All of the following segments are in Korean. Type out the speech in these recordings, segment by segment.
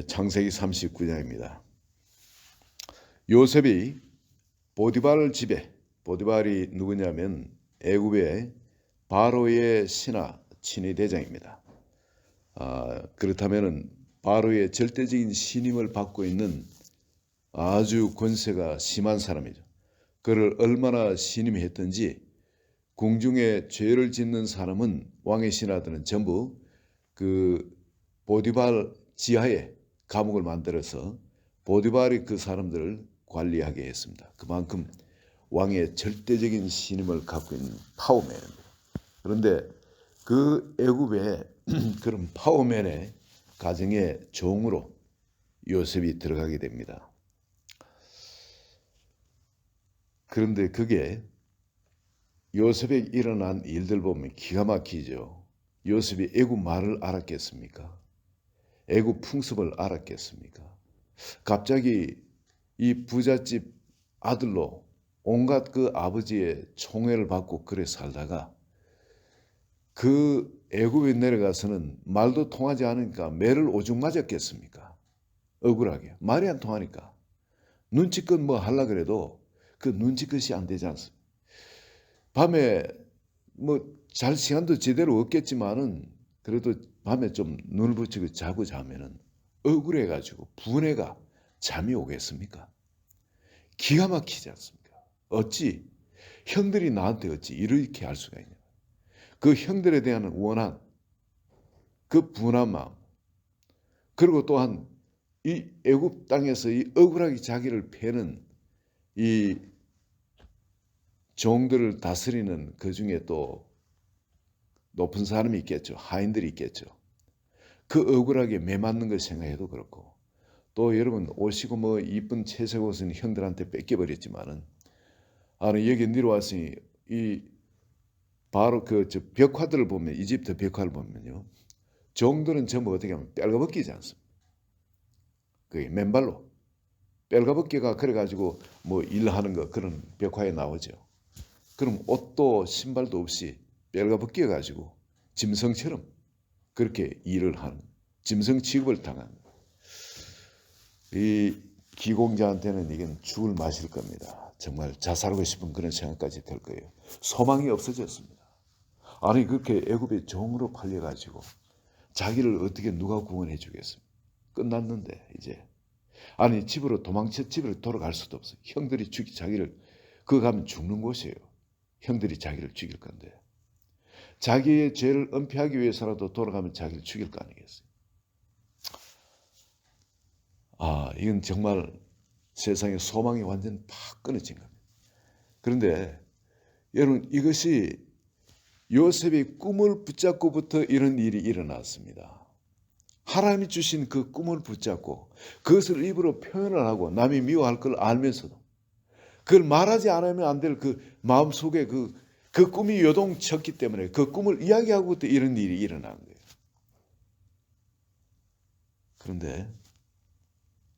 창세기 39장입니다. 요셉이 보디발 집에, 보디발이 누구냐면 애굽의 바로의 신하 친위 대장입니다. 그렇다면 바로의 절대적인 신임을 받고 있는 아주 권세가 심한 사람이죠. 그를 얼마나 신임했던지 궁중에 죄를 짓는 사람은 왕의 신하들은 전부 그 보디발 지하에 감옥을 만들어서 보디발이 그 사람들을 관리하게 했습니다. 그만큼 왕의 절대적인 신임을 갖고 있는 파워맨입니다. 그런데 그 애굽의 그런 파워맨의 가정의 종으로 요셉이 들어가게 됩니다. 그런데 그게 요셉에 일어난 일들 보면 기가 막히죠. 요셉이 애굽 말을 알았겠습니까? 애굽 풍습을 알았겠습니까? 갑자기 이 부잣집 아들로 온갖 그 아버지의 총애를 받고 그래 살다가 그 애굽에 내려가서는 말도 통하지 않으니까 매를 오죽 맞았겠습니까? 억울하게. 말이 안 통하니까. 눈치껏 뭐 하려고 그래도 그 눈치껏이 안 되지 않습니까? 밤에 뭐 잘 시간도 제대로 없겠지만은 그래도 밤에 좀 눈을 붙이고 자고 자면은 억울해가지고 분해가 잠이 오겠습니까? 기가 막히지 않습니까? 어찌 형들이 나한테 어찌 이렇게 할 수가 있냐? 그 형들에 대한 원한, 그 분한 마음, 그리고 또한 이 애굽 땅에서 이 억울하게 자기를 패는 이 종들을 다스리는 그 중에 또 높은 사람이 있겠죠. 하인들이 있겠죠. 그 억울하게 매맞는 걸 생각해도 그렇고 또 여러분 오시고 뭐 이쁜 채색 옷은 형들한테 뺏겨버렸지만은 여기 내려왔으니 이 바로 그 벽화들을 보면 이집트 벽화를 보면요. 종들은 전부 어떻게 하면 뼈가벗기지 않습니다. 그게 맨발로 뼈가벗기가 그래가지고 뭐 일하는 거 그런 벽화에 나오죠. 그럼 옷도 신발도 없이 뼈가벗겨 가지고 짐승처럼 그렇게 일을 하는 짐승 취급을 당한 이 기공자한테는 이건 죽을 맛일 겁니다. 정말 자살하고 싶은 그런 생각까지 들 거예요. 소망이 없어졌습니다. 아니 그렇게 애굽의 종으로 팔려가지고 자기를 어떻게 누가 구원해 주겠습니까? 끝났는데 이제 집으로 집으로 돌아갈 수도 없어요. 형들이 자기를 그거 가면 죽는 곳이에요. 형들이 자기를 죽일 건데 자기의 죄를 은폐하기 위해서라도 돌아가면 자기를 죽일 거 아니겠어요? 이건 정말 세상에 소망이 완전 팍 끊어진 겁니다. 그런데 여러분 이것이 요셉이 꿈을 붙잡고부터 이런 일이 일어났습니다. 하나님이 주신 그 꿈을 붙잡고 그것을 입으로 표현을 하고 남이 미워할 걸 알면서도 그걸 말하지 않으면 안 될 그 마음속에 그 꿈이 요동쳤기 때문에 그 꿈을 이야기하고부터 이런 일이 일어난 거예요. 그런데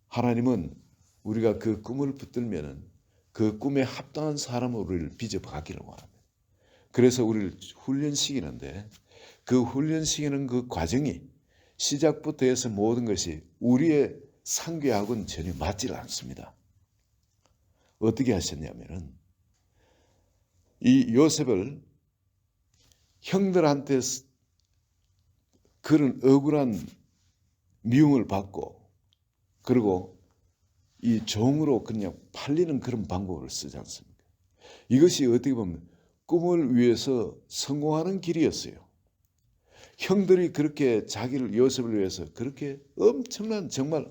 하나님은 우리가 그 꿈을 붙들면은 그 꿈에 합당한 사람으로 우리를 빚어가기를 원합니다. 그래서 우리를 훈련시키는데 그 훈련시키는 그 과정이 시작부터 해서 모든 것이 우리의 상계하고는 전혀 맞지 않습니다. 어떻게 하셨냐면은 이 요셉을 형들한테 그런 억울한 미움을 받고 그리고 이 종으로 그냥 팔리는 그런 방법을 쓰지 않습니까? 이것이 어떻게 보면 꿈을 위해서 성공하는 길이었어요. 형들이 그렇게 자기를 요셉을 위해서 그렇게 엄청난 정말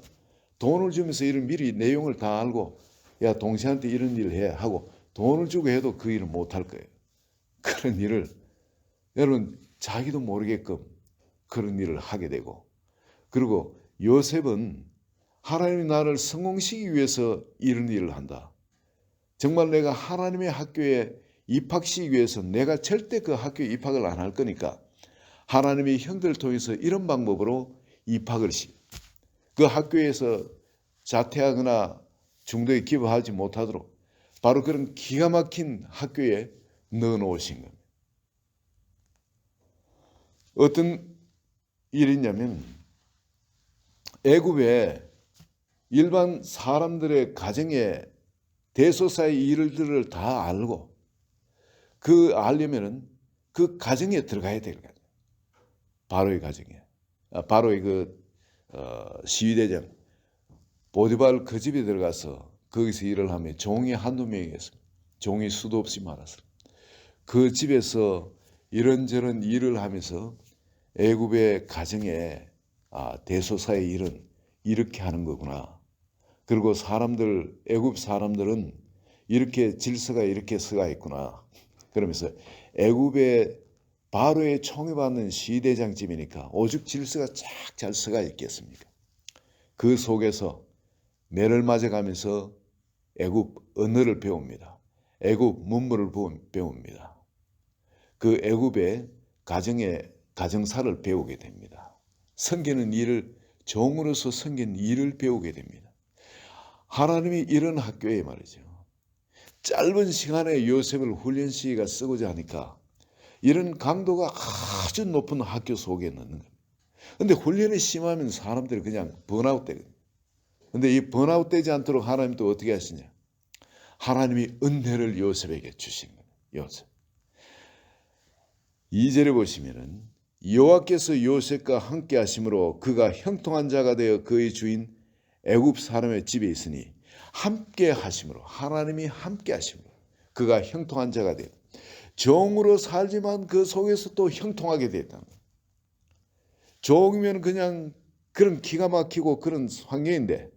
돈을 주면서 이런 미리 내용을 다 알고 야 동생한테 이런 일을 해 하고 돈을 주고 해도 그 일을 못할 거예요. 그런 일을 여러분 자기도 모르게끔 그런 일을 하게 되고 그리고 요셉은 하나님이 나를 성공시키기 위해서 이런 일을 한다. 정말 내가 하나님의 학교에 입학시키기 위해서 내가 절대 그 학교에 입학을 안 할 거니까 하나님이 형들을 통해서 이런 방법으로 입학을 그 학교에서 자퇴하거나 중도에 기부하지 못하도록 바로 그런 기가 막힌 학교에 넣어놓으신 겁니다. 어떤 일이냐면 애굽에 일반 사람들의 가정에 대소사의 일들을 다 알고 그 알려면은 그 가정에 들어가야 될 거예요. 바로의 가정에. 바로의 시위대장 보디발 그 집에 들어가서 거기서 일을 하면 종이 한두 명이었습니다. 종이 수도 없이 많았어요. 그 집에서 이런저런 일을 하면서 애굽의 가정에 대소사의 일은 이렇게 하는 거구나. 그리고 애굽 사람들은 이렇게 질서가 이렇게 서가 있구나. 그러면서 애굽의 바로의 총애받는 시대장집이니까 오죽 질서가 쫙 잘 서가 있겠습니까? 그 속에서 매를 맞아가면서 애굽 언어를 배웁니다. 애굽 문물을 배웁니다. 그 애굽의 가정사를 배우게 됩니다. 섬기는 일을 종으로서 섬기는 일을 배우게 됩니다. 하나님이 이런 학교에 말이죠. 짧은 시간에 요셉을 훈련시키가 쓰고자 하니까 이런 강도가 아주 높은 학교 속에 넣는 겁니다. 근데 훈련이 심하면 사람들이 그냥 번아웃 되거든요. 근데 이 번아웃 되지 않도록 하나님도 어떻게 하시냐? 하나님이 은혜를 요셉에게 주신 거예요. 요셉. 2절에 보시면은 여호와께서 요셉과 함께 하심으로 그가 형통한 자가 되어 그의 주인 애굽 사람의 집에 있으니 함께 하심으로 하나님이 함께 하심으로 그가 형통한 자가 되어 종으로 살지만 그 속에서 또 형통하게 되었다. 종이면 그냥 그런 기가 막히고 그런 환경인데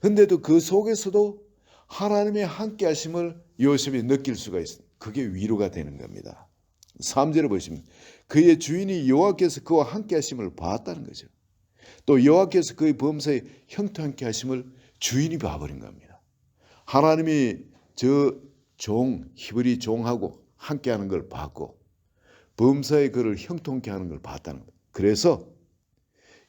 근데도 그 속에서도 하나님의 함께 하심을 요셉이 느낄 수가 있습니다. 그게 위로가 되는 겁니다. 3절을 보시면 그의 주인이 여호와께서 그와 함께 하심을 봤다는 거죠. 또 여호와께서 그의 범사에 형통하게 하심을 주인이 봐버린 겁니다. 하나님이 히브리 종하고 함께 하는 걸 봤고 범사에 그를 형통케 하는 걸 봤다는 거예요. 그래서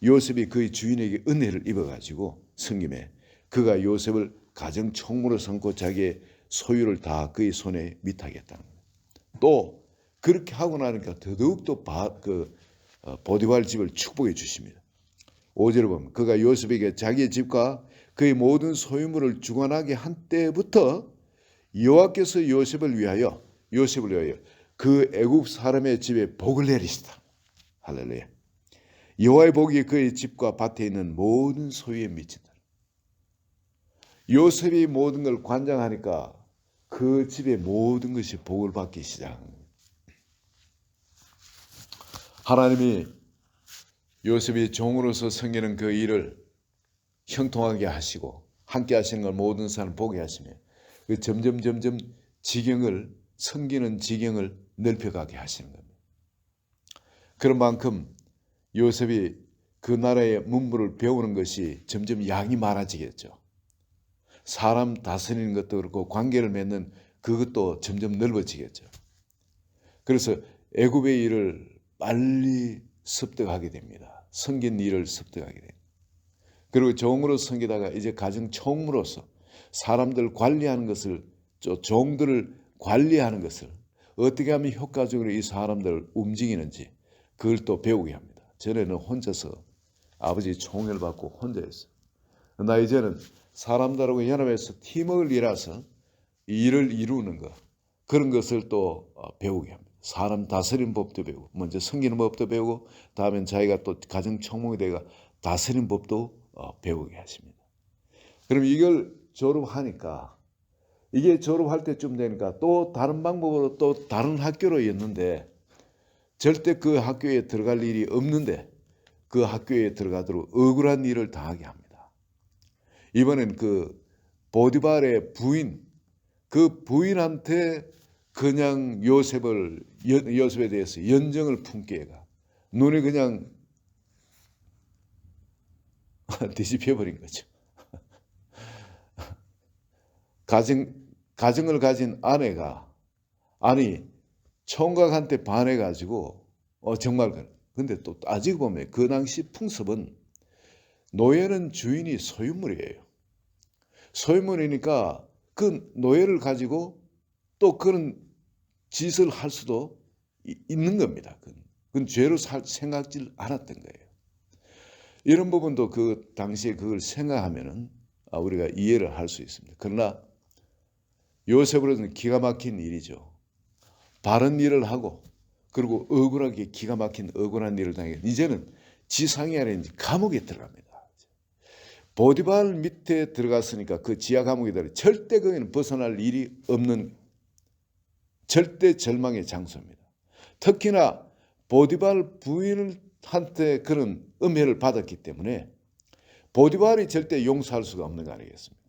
요셉이 그의 주인에게 은혜를 입어가지고 성김에 그가 요셉을 가정 총무로 삼고 자기의 소유를 다 그의 손에 밑하겠다는 거예요. 또 그렇게 하고 나니까 더더욱더 보디발 집을 축복해 주십니다. 5절을 보면 그가 요셉에게 자기의 집과 그의 모든 소유물을 주관하게 한 때부터 여호와께서 요셉을 위하여 그 애굽 사람의 집에 복을 내리시다. 할렐루야. 여호와의 복이 그의 집과 밭에 있는 모든 소유에 미친다. 요셉이 모든 걸 관장하니까 그 집의 모든 것이 복을 받기 시작합니다. 하나님이 요셉이 종으로서 섬기는 그 일을 형통하게 하시고 함께 하시는 걸 모든 사람 보게 하시며 그 점점 섬기는 지경을 넓혀가게 하시는 겁니다. 그런 만큼 요셉이 그 나라의 문물을 배우는 것이 점점 양이 많아지겠죠. 사람 다스리는 것도 그렇고 관계를 맺는 그것도 점점 넓어지겠죠. 그래서 애굽의 일을 빨리 습득하게 됩니다. 섬긴 일을 습득하게 됩니다. 그리고 종으로 섬기다가 이제 가정 총무로서 사람들 관리하는 것을 종들을 관리하는 것을 어떻게 하면 효과적으로 이 사람들을 움직이는지 그걸 또 배우게 합니다. 전에는 혼자서 아버지 총애를 받고 혼자였어요. 나 이제는 사람들하고 연합해서 팀을 이뤄서 일을 이루는 것 그런 것을 또 배우게 합니다. 사람 다스리는 법도 배우고 먼저 섬기는 법도 배우고 다음엔 자기가 또 가정 총무가 되어 다스리는 법도 배우게 하십니다. 그럼 이걸 졸업하니까 이게 졸업할 때쯤 되니까 또 다른 방법으로 또 다른 학교로 였는데 절대 그 학교에 들어갈 일이 없는데 그 학교에 들어가도록 억울한 일을 당하게 합니다. 이번엔 그 보디발의 부인 그 부인한테 그냥 요셉에 대해서 연정을 품게 해가 눈이 그냥 뒤집혀버린 거죠. 가정을 가진 아내가 총각한테 반해가지고 정말 근데 또 따지고 보면 그 당시 풍습은 노예는 주인이 소유물이에요. 소유물이니까 그 노예를 가지고 또 그런 짓을 할 수도 있는 겁니다. 그건 죄로 생각지 않았던 거예요. 이런 부분도 그 당시에 그걸 생각하면은 우리가 이해를 할 수 있습니다. 그러나 요셉으로서는 기가 막힌 일이죠. 바른 일을 하고 그리고 억울하게 기가 막힌 억울한 일을 당해 이제는 지상이 아니라 이제 감옥에 들어갑니다. 보디발 밑에 들어갔으니까 그 지하 감옥에 들어 절대 거기는 벗어날 일이 없는 절대 절망의 장소입니다. 특히나 보디발 부인한테 그런 음해를 받았기 때문에 보디발이 절대 용서할 수가 없는 거 아니겠습니까?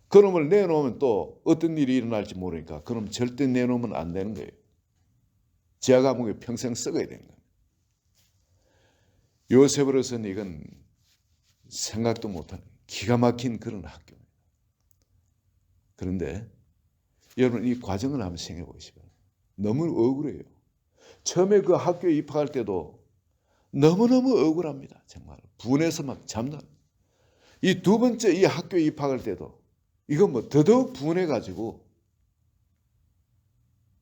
그놈을 내놓으면 또 어떤 일이 일어날지 모르니까 그놈 절대 내놓으면 안 되는 거예요. 지하 감옥에 평생 썩어야 되는 거예요. 요셉으로서는 이건 생각도 못하는 기가 막힌 그런 학교입니다. 그런데 여러분 이 과정을 한번 생각해 보시면 너무 억울해요. 처음에 그 학교에 입학할 때도 너무너무 억울합니다. 정말 분해서 막 잠나. 이 두 번째 이 학교에 입학할 때도 이거 뭐 더더욱 분해가지고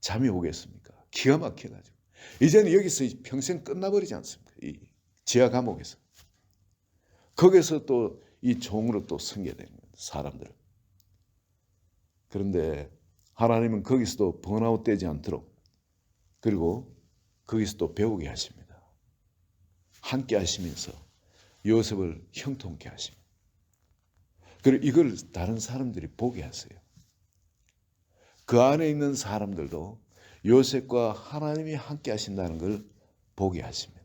잠이 오겠습니까? 기가 막혀가지고 이제는 여기서 평생 끝나버리지 않습니까? 이 지하 감옥에서 거기서 또 이 종으로 또 섬겨야 되는 거예요. 사람들을. 그런데 하나님은 거기서도 번아웃 되지 않도록 그리고 거기서 또 배우게 하십니다. 함께 하시면서 요셉을 형통케 하십니다. 그리고 이걸 다른 사람들이 보게 하세요. 그 안에 있는 사람들도 요셉과 하나님이 함께 하신다는 걸 보게 하십니다.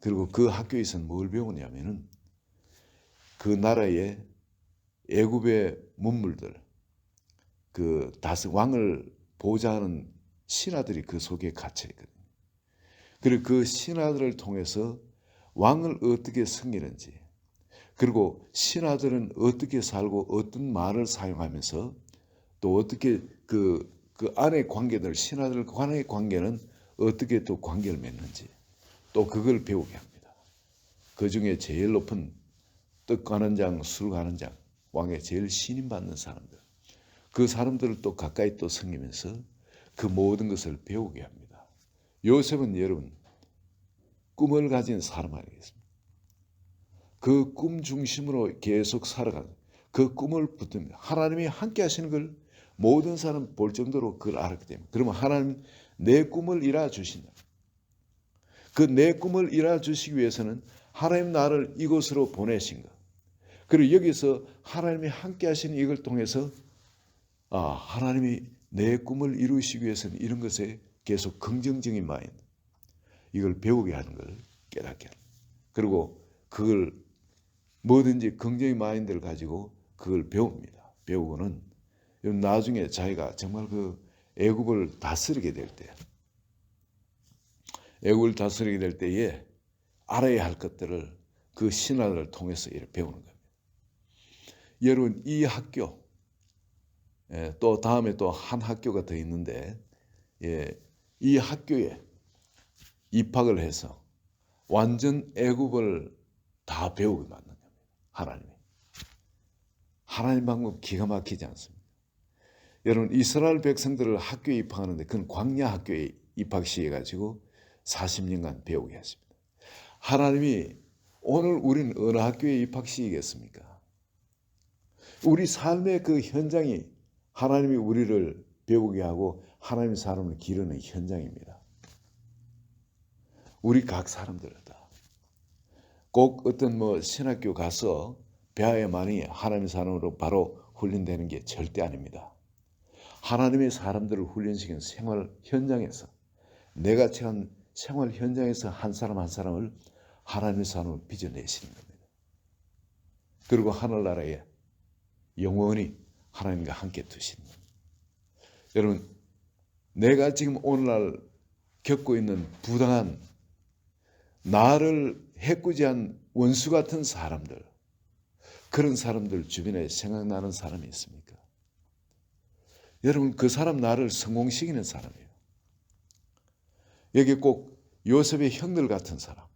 그리고 그 학교에서는 뭘 배우냐면은 그 나라의 애굽의 문물들, 그 다스 왕을 보좌하는 신하들이 그 속에 갇혀 있거든요. 그리고 그 신하들을 통해서 왕을 어떻게 섬기는지, 그리고 신하들은 어떻게 살고 어떤 말을 사용하면서 또 어떻게 그 안의 관계들, 신하들 간의 관계는 어떻게 또 관계를 맺는지 또 그걸 배우게 합니다. 그 중에 제일 높은 떡 가는 장, 술 가는 장, 왕의 제일 신임받는 사람들, 그 사람들을 또 가까이 또 섬기면서 그 모든 것을 배우게 합니다. 요셉은 여러분 꿈을 가진 사람 아니겠습니까? 그 꿈 중심으로 계속 살아가는 그 꿈을 붙듭니다. 하나님이 함께 하시는 걸 모든 사람 볼 정도로 그걸 알았기 때문에 그러면 하나님 내 꿈을 이루어 주신다. 그 내 꿈을 이루어 주시기 위해서는 하나님 나를 이곳으로 보내신 것. 그리고 여기서 하나님이 함께 하시는 이걸 통해서 하나님이 내 꿈을 이루시기 위해서는 이런 것에 계속 긍정적인 마인드 이걸 배우게 하는 걸 깨닫게 하는 그리고 그걸 뭐든지 긍정의 마인드를 가지고 그걸 배웁니다. 배우고는 나중에 자기가 정말 그 애굽을 다스리게 될 때 애굽을 다스리게 될 때에 알아야 할 것들을 그 신하들을 통해서 이렇게 배우는 겁니다. 여러분 이 학교 또 다음에 또 한 학교가 더 있는데 이 학교에 입학을 해서 완전 애굽을 다 배우게 만든 겁니다. 하나님 방법 기가 막히지 않습니까? 여러분 이스라엘 백성들을 학교에 입학하는데 그건 광야 학교에 입학시켜 가지고 40년간 배우게 하십니다. 하나님이 오늘 우리는 어느 학교에 입학시키겠습니까? 우리 삶의 그 현장이 하나님이 우리를 배우게 하고 하나님의 사람을 기르는 현장입니다. 우리 각 사람들은 다 꼭 어떤 신학교 가서 배워야만이 하나님의 사람으로 바로 훈련되는 게 절대 아닙니다. 하나님의 사람들을 훈련시키는 생활 현장에서 내가 처한 생활 현장에서 한 사람 한 사람을 하나님의 사람으로 빚어내시는 겁니다. 그리고 하늘나라에 영원히 하나님과 함께 두시는 겁니다. 여러분 내가 지금 오늘날 겪고 있는 부당한 나를 해코지한 원수 같은 사람들 그런 사람들 주변에 생각나는 사람이 있습니까? 여러분 그 사람 나를 성공시키는 사람이에요. 여기 꼭 요셉의 형들 같은 사람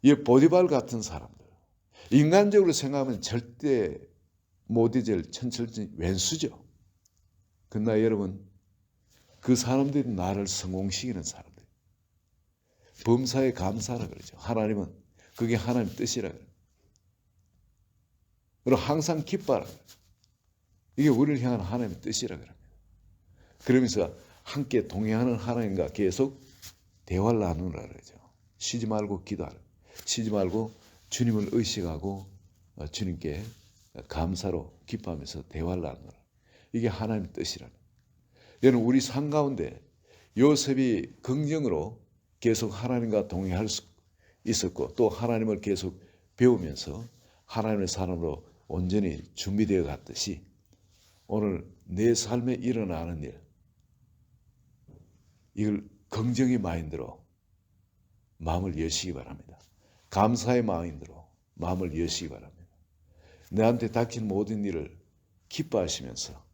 이 보디발 같은 사람들 인간적으로 생각하면 절대 못 잊을 천철진 왼수죠. 그러나 여러분 그 사람들이 나를 성공시키는 사람들 범사에 감사하라 그러죠. 하나님은 그게 하나님 뜻이라 그래요. 그리고 항상 기뻐하라 그래요. 이게 우리를 향한 하나님의 뜻이라 그래요. 그러면서 함께 동행하는 하나님과 계속 대화를 나누라 그러죠. 쉬지 말고 기도하라. 쉬지 말고 주님을 의식하고 주님께 감사로 기뻐하면서 대화를 나누라. 이게 하나님의 뜻이라. 여러분 우리 삶 가운데 요셉이 긍정으로 계속 하나님과 동행할 수 있었고 또 하나님을 계속 배우면서 하나님의 사람으로 온전히 준비되어 갔듯이 오늘 내 삶에 일어나는 일 이걸 긍정의 마인드로 마음을 여시기 바랍니다. 감사의 마인드로 마음을 여시기 바랍니다. 내한테 닥친 모든 일을 기뻐하시면서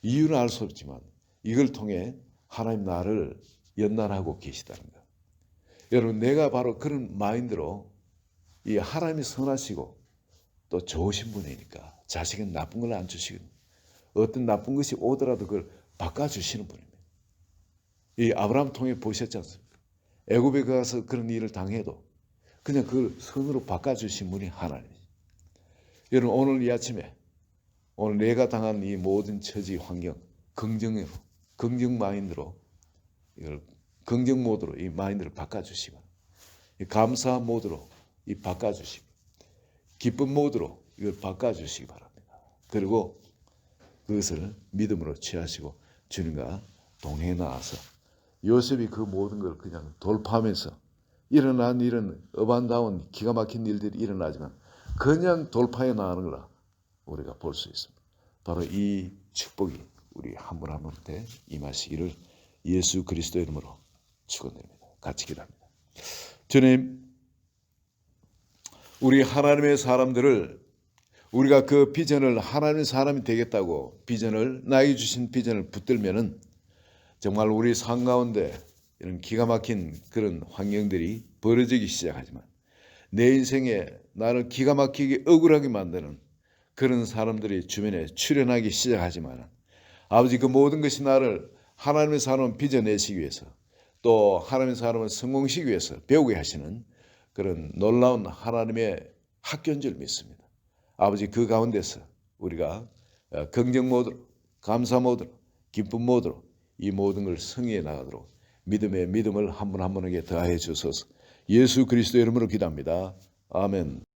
이유는 알 수 없지만 이걸 통해 하나님 나를 연단하고 계시다는 것. 여러분 내가 바로 그런 마인드로 이 하나님이 선하시고 또 좋으신 분이니까 자식은 나쁜 걸 안 주시거든요. 어떤 나쁜 것이 오더라도 그걸 바꿔주시는 분입니다. 이 아브라함 통해 보셨지 않습니까? 애굽에 가서 그런 일을 당해도 그냥 그걸 선으로 바꿔주신 분이 하나님이죠. 여러분 오늘 이 아침에 오늘 내가 당한 이 모든 처지 환경 긍정으로 긍정 마인드로 이걸 긍정 모드로 이 마인드를 바꿔주시고 감사 모드로 이 바꿔주시고 기쁨 모드로 이걸 바꿔주시기 바랍니다. 그리고 그것을 믿음으로 취하시고 주님과 동행해 나와서 요셉이 그 모든 걸 그냥 돌파하면서 일어난 일은 어반다운 기가 막힌 일들이 일어나지만 그냥 돌파해 나가는 거라 우리가 볼 수 있습니다. 바로 이 축복이 우리 한 분 한 분한테 임하시기를 예수 그리스도의 이름으로 축원드립니다. 같이 기도합니다. 주님, 우리 하나님의 사람들을 우리가 그 비전을 하나님의 사람이 되겠다고 비전을 나에게 주신 비전을 붙들면은 정말 우리 삶 가운데 이런 기가 막힌 그런 환경들이 벌어지기 시작하지만 내 인생에 나를 기가 막히게 억울하게 만드는 그런 사람들이 주변에 출현하기 시작하지만 아버지 그 모든 것이 나를 하나님의 사람을 빚어내시기 위해서 또 하나님의 사람을 성공시키기 위해서 배우게 하시는 그런 놀라운 하나님의 학교인 줄 믿습니다. 아버지 그 가운데서 우리가 긍정 모드로 감사 모드로 기쁨 모드로 이 모든 걸 승리해 나가도록 믿음의 믿음을 한 분 한 분에게 더하여 주소서. 예수 그리스도의 이름으로 기도합니다. 아멘.